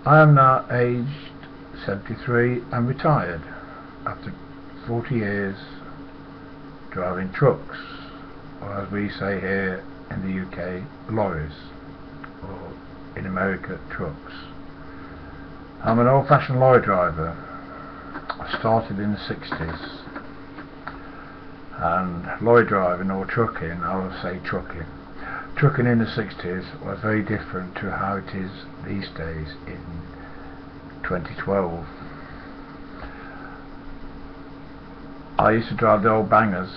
I am now aged 73 and retired after 40 years driving trucks, or as we say here in the UK, lorries, or in America, trucks. I'm an old-fashioned lorry driver. I started in the 60s, and lorry driving, or trucking, I will say trucking in the 60s was very different to how it is these days in 2012. I used to drive the old bangers: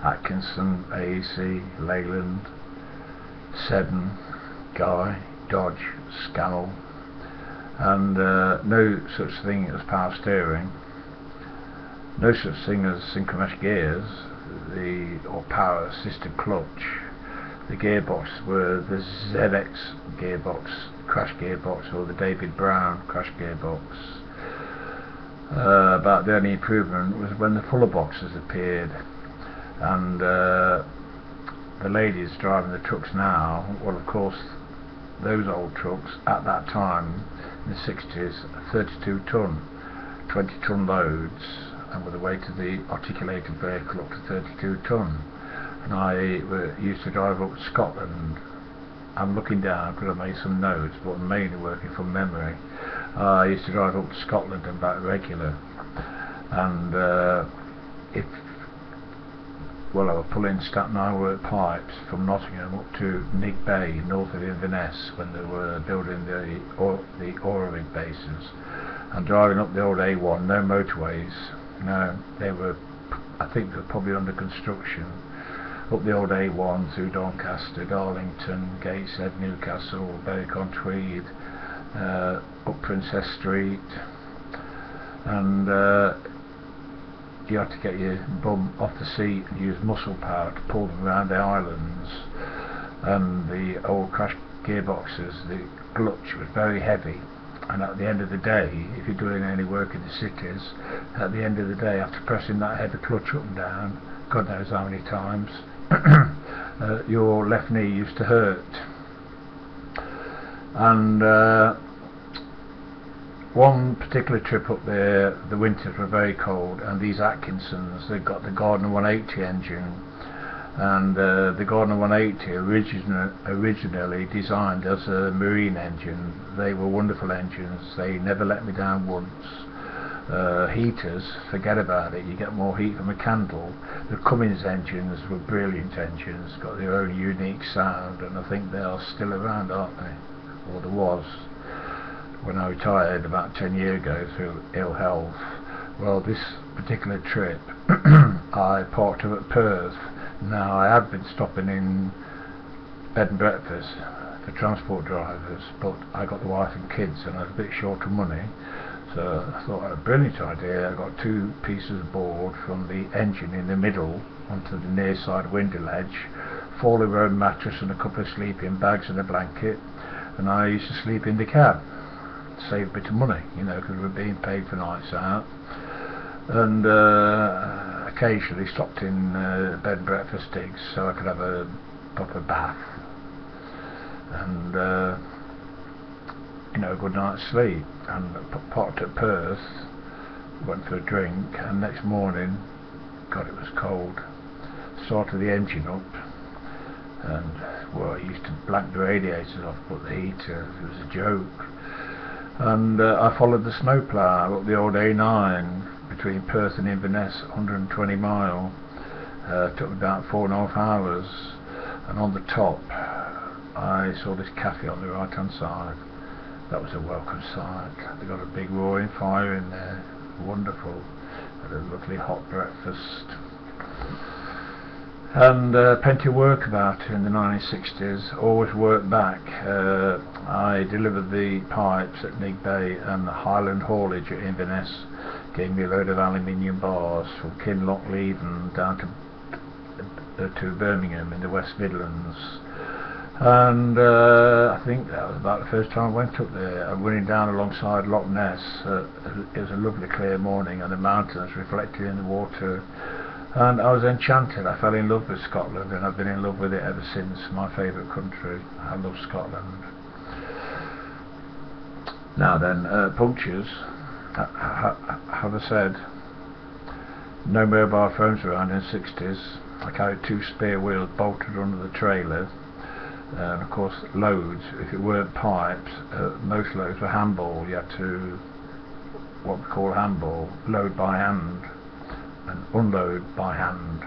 Atkinson, AEC, Leyland, Seddon, Guy, Dodge, Scannell, and no such thing as power steering, no such thing as synchronous gears, or power assisted clutch. The gearbox were the ZX gearbox, crash gearbox, or the David Brown crash gearbox. About the only improvement was when the fuller boxes appeared, and the ladies driving the trucks now, well, of course, those old trucks at that time in the 60s, 32 ton, 20 ton loads, and with the weight of the articulated vehicle up to 32 ton. And I used to drive up to Scotland. I'm looking down because I made some notes, but I'm mainly working from memory. I used to drive up to Scotland and back regular, and I was pulling Staten Island pipes from Nottingham up to Nig Bay, north of Inverness, when they were building the Orovig bases, and driving up the old A1, no motorways. No, they were, I think they were probably under construction, up the old A1 through Doncaster, Darlington, Gateshead, Newcastle, Berwick-on-Tweed, up Princess Street, and you had to get your bum off the seat and use muscle power to pull them around the islands. And the old crash gearboxes, the clutch was very heavy, and at the end of the day, if you're doing any work in the cities, at the end of the day, after pressing that heavy clutch up and down, God knows how many times, your left knee used to hurt. And one particular trip up there, the winters were very cold, and these Atkinsons, they got the Gardner 180 engine, and the Gardner 180 originally designed as a marine engine. They were wonderful engines. They never let me down once. Heaters, forget about it, you get more heat from a candle. The Cummins engines were brilliant engines, got their own unique sound, and I think they are still around, aren't they? Or there was, when I retired about 10 years ago through ill health. Well, this particular trip I parked up at Perth. Now, I had been stopping in bed and breakfast for transport drivers, but I got the wife and kids and I was a bit short of money, so I thought I had a brilliant idea. I got 2 pieces of board from the engine in the middle onto the near side window ledge, 4-row mattress and a couple of sleeping bags and a blanket, and I used to sleep in the cab. Save a bit of money, you know, because we were being paid for nights out, and occasionally stopped in bed and breakfast digs so I could have a proper bath and you know, a good night's sleep. And parked at Perth, went for a drink, and next morning, God, it was cold, started the engine up, and well, I used to blank the radiators off, put the heater, it was a joke. And I followed the snowplough up the old A9 between Perth and Inverness, 120 mile. Took me about 4.5 hours, and on the top I saw this cafe on the right hand side. That was a welcome sight. They got a big roaring fire in there, wonderful. Had a lovely hot breakfast, and plenty of work about in the 1960s. Always worked back. I delivered the pipes at Nig Bay, and the Highland haulage at Inverness gave me a load of aluminium bars from Kinloch, Leven down to Birmingham in the West Midlands. And I think that was about the first time I went up there. I'm running down alongside Loch Ness. It was a lovely clear morning, and the mountains reflected in the water, and I was enchanted. I fell in love with Scotland, and I've been in love with it ever since. My favourite country. I love Scotland. Now then, punctures, have I said, no mobile phones around in the 60s. I carried 2 spare wheels bolted under the trailer, and of course loads, if it weren't pipes, most loads were handball. You had to, what we call handball, load by hand and unload by hand.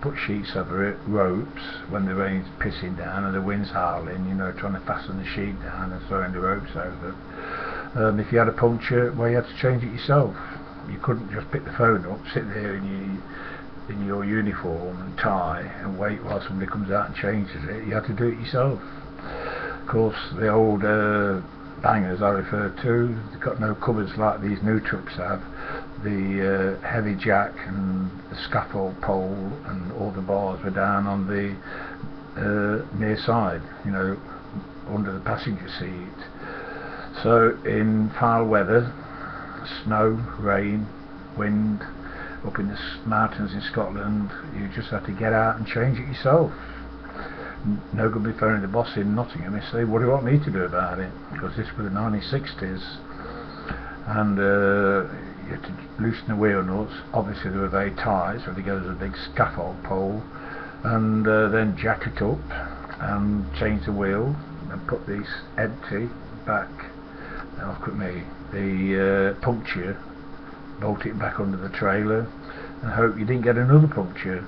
Put sheets over it, ropes, when the rain's pissing down and the wind's howling, you know, trying to fasten the sheet down and throwing the ropes over. If you had a puncture, well, you had to change it yourself. You couldn't just pick the phone up, sit there in your uniform and tie and wait while somebody comes out and changes it. You had to do it yourself. Of course, the old bangers I referred to, they've got no cupboards like these new trucks have. The heavy jack and the scaffold pole and all the bars were down on the near side, you know, under the passenger seat. So in foul weather, snow, rain, wind, up in the mountains in Scotland, you just had to get out and change it yourself. No good be phoning the boss in Nottingham and say, what do you want me to do about it? Because this was the 1960s, and you had to loosen the wheel nuts. Obviously they were very tight, so they go to a big scaffold pole, and then jack it up and change the wheel and put this empty back. Now look at me, the puncture, bolt it back under the trailer and hope you didn't get another puncture.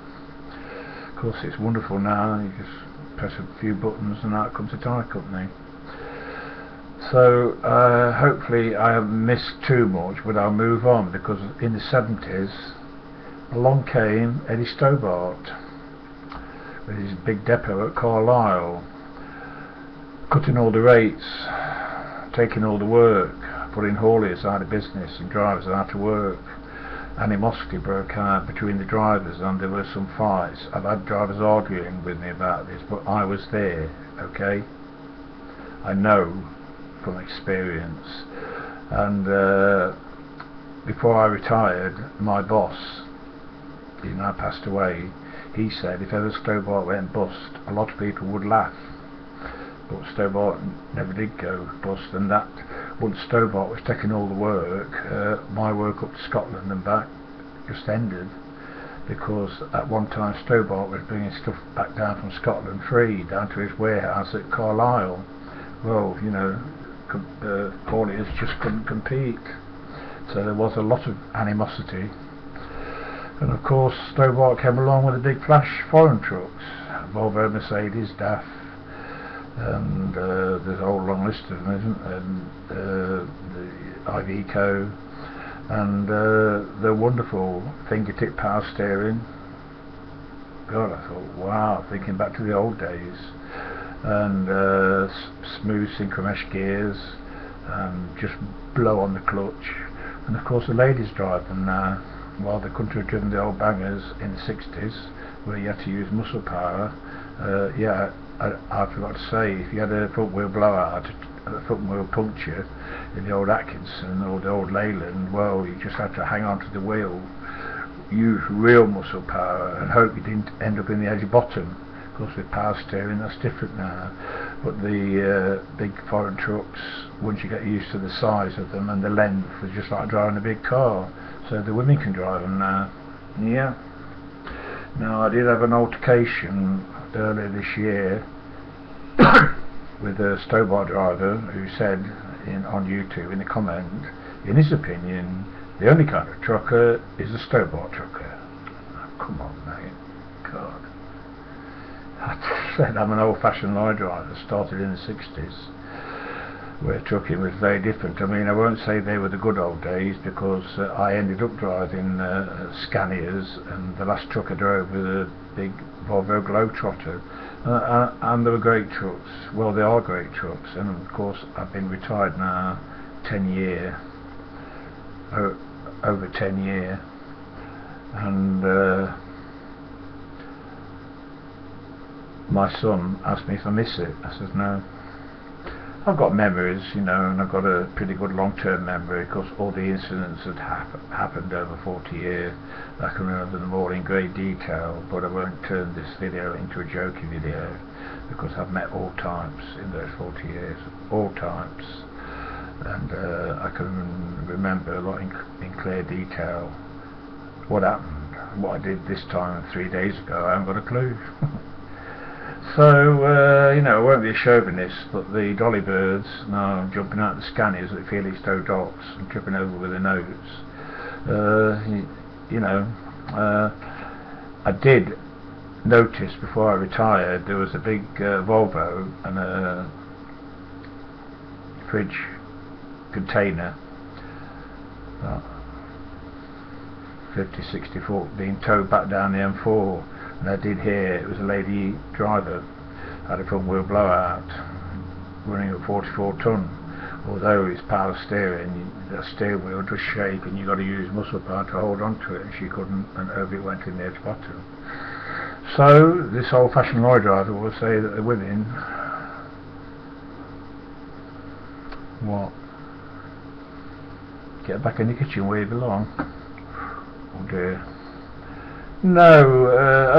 Of course it's wonderful now, you just press a few buttons and out comes a tyre company. So hopefully I haven't missed too much, but I'll move on, because in the 70s along came Eddie Stobart with his big depot at Carlisle, cutting all the rates, taking all the work, putting hauliers out of business and drivers out of work. Animosity broke out between the drivers and there were some fights. I've had drivers arguing with me about this, but I was there, okay? I know from experience. And before I retired, my boss, he now passed away, he said if ever Stobart went bust, a lot of people would laugh. But Stobart never did go bust, and that, once Stobart was taking all the work, my work up to Scotland and back just ended, because at one time Stobart was bringing stuff back down from Scotland free down to his warehouse at Carlisle. Well, you know, hauliers just couldn't compete, so there was a lot of animosity. And of course Stobart came along with the big flash foreign trucks, Volvo, Mercedes, DAF, and there's a whole long list of them, isn't there? And the Iveco, and the wonderful fingertip power steering. God, I thought, wow, thinking back to the old days. And smooth synchromesh gears, and just blow on the clutch. And of course the ladies drive them now, while they couldn't have driven the old bangers in the 60s where you had to use muscle power. Yeah, I forgot to say, if you had a front wheel blowout, a front wheel puncture in the old Atkinson or the old Leyland, well, you just had to hang on to the wheel, use real muscle power and hope you didn't end up in the edge bottom. Of course with power steering that's different now, but the big foreign trucks, once you get used to the size of them and the length, was just like driving a big car, so the women can drive them now. Yeah. Now I did have an altercation earlier this year with a Stobart driver who said on YouTube in a comment, in his opinion, the only kind of trucker is a Stobart trucker. Oh, come on mate, God. I said I'm an old-fashioned lorry driver, started in the 60s, where trucking was very different. I mean, I won't say they were the good old days, because I ended up driving Scanias, and the last truck I drove was a big Volvo Globetrotter, and they were great trucks. Well, they are great trucks, and of course I've been retired now 10 year, over 10 year, and my son asked me if I miss it. I said no. I've got memories, you know, and I've got a pretty good long-term memory, because all the incidents that happened over 40 years, I can remember them all in great detail, but I won't turn this video into a jokey video, because I've met all types in those 40 years, all types. and I can remember a lot in clear detail what happened. What I did this time 3 days ago, I haven't got a clue. So, you know, I won't be a chauvinist, but the dolly birds now jumping out the scannies at Felixstowe docks and tripping over with their notes. You know, I did notice before I retired there was a big Volvo and a fridge container, 50-60 foot, being towed back down the M4, and I did hear it was a lady driver, had a front wheel blowout, running at 44 ton. Although it's power steering, the steering wheel does shake and you've got to use muscle power to hold on to it, and she couldn't, and over it went in the edge bottom. So this old fashioned lorry driver will say that the women, what, get back in the kitchen where you belong. Oh dear. No,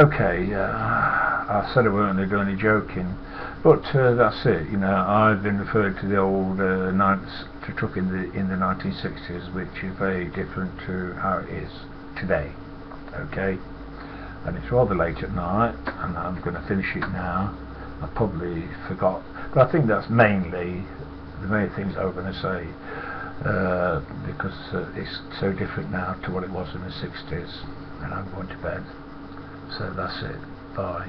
okay, I said I weren't going to do any joking, but that's it. You know, I've been referred to the old to truck in the 1960s, which is very different to how it is today. Okay, and it's rather late at night, and I'm going to finish it now. I probably forgot, but I think that's mainly the main things I was going to say, because it's so different now to what it was in the 60s, and I'm going to bed. So that's it. Bye.